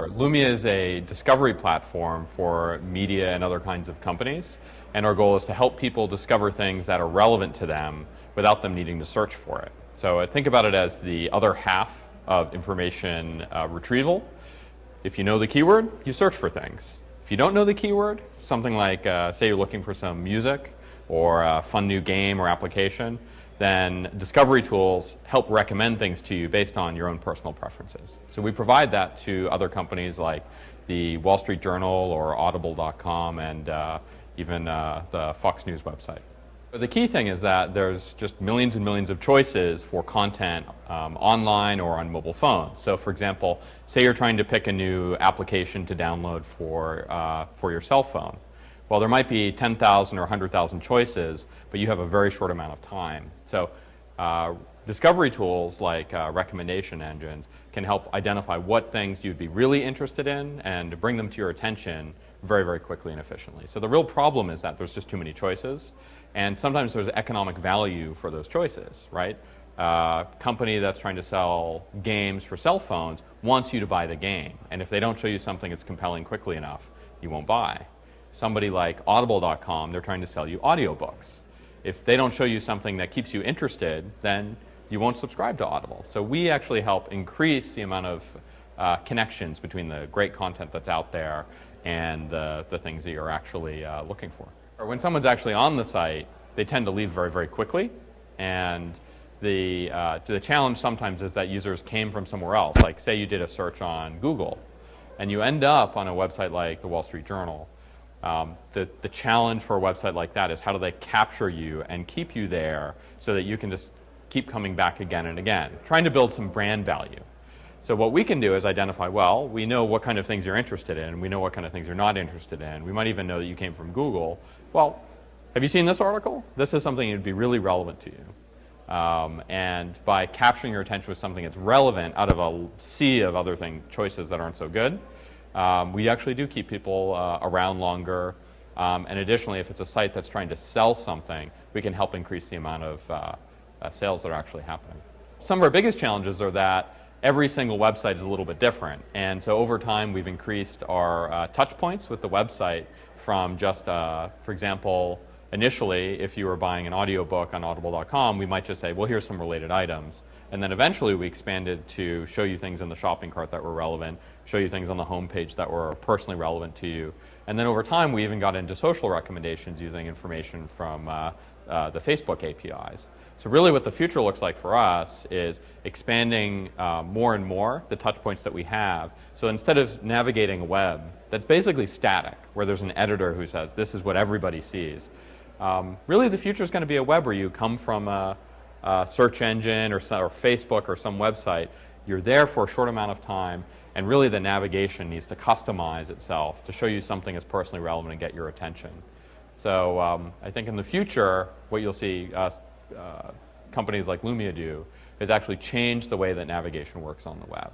Sure. Loomia is a discovery platform for media and other kinds of companies, and our goal is to help people discover things that are relevant to them without them needing to search for it. So think about it as the other half of information retrieval. If you know the keyword, you search for things. If you don't know the keyword, something like, say you're looking for some music or a fun new game or application, then discovery tools help recommend things to you based on your own personal preferences. So we provide that to other companies like the Wall Street Journal or Audible.com and even the Fox News website. But the key thing is that there's just millions and millions of choices for content online or on mobile phones. So for example, say you're trying to pick a new application to download for your cell phone. Well, there might be 10,000 or 100,000 choices, but you have a very short amount of time. So discovery tools like recommendation engines can help identify what things you'd be really interested in and bring them to your attention very, very quickly and efficiently. So the real problem is that there's just too many choices, and sometimes there's economic value for those choices, right? A company that's trying to sell games for cell phones wants you to buy the game, and if they don't show you something that's compelling quickly enough, you won't buy. Somebody like Audible.com, they're trying to sell you audiobooks. If they don't show you something that keeps you interested, then you won't subscribe to Audible. So we actually help increase the amount of connections between the great content that's out there and the things that you're actually looking for. Or when someone's actually on the site, they tend to leave very, very quickly. And the challenge sometimes is that users came from somewhere else. Like say you did a search on Google, and you end up on a website like the Wall Street Journal. The challenge for a website like that is how do they capture you and keep you there so that you can just keep coming back again and again, trying to build some brand value. So what we can do is identify, well, we know what kind of things you're interested in, we know what kind of things you're not interested in, we might even know that you came from Google. Well, have you seen this article? This is something that would be really relevant to you. And by capturing your attention with something that's relevant out of a sea of other choices that aren't so good, we actually do keep people around longer. And additionally, if it's a site that's trying to sell something, we can help increase the amount of sales that are actually happening. Some of our biggest challenges are that every single website is a little bit different. And so over time, we've increased our touch points with the website from just, for example, initially, if you were buying an audiobook on Audible.com, we might just say, well, here's some related items. And then eventually we expanded to show you things in the shopping cart that were relevant, show you things on the home page that were personally relevant to you. And then over time, we even got into social recommendations using information from the Facebook APIs. So really what the future looks like for us is expanding more and more the touch points that we have. So instead of navigating a web that's basically static, where there's an editor who says, this is what everybody sees, really the future is going to be a web where you come from a search engine or Facebook or some website. You're there for a short amount of time, and really the navigation needs to customize itself to show you something that's personally relevant and get your attention. So I think in the future, what you'll see companies like Loomia do is actually change the way that navigation works on the web.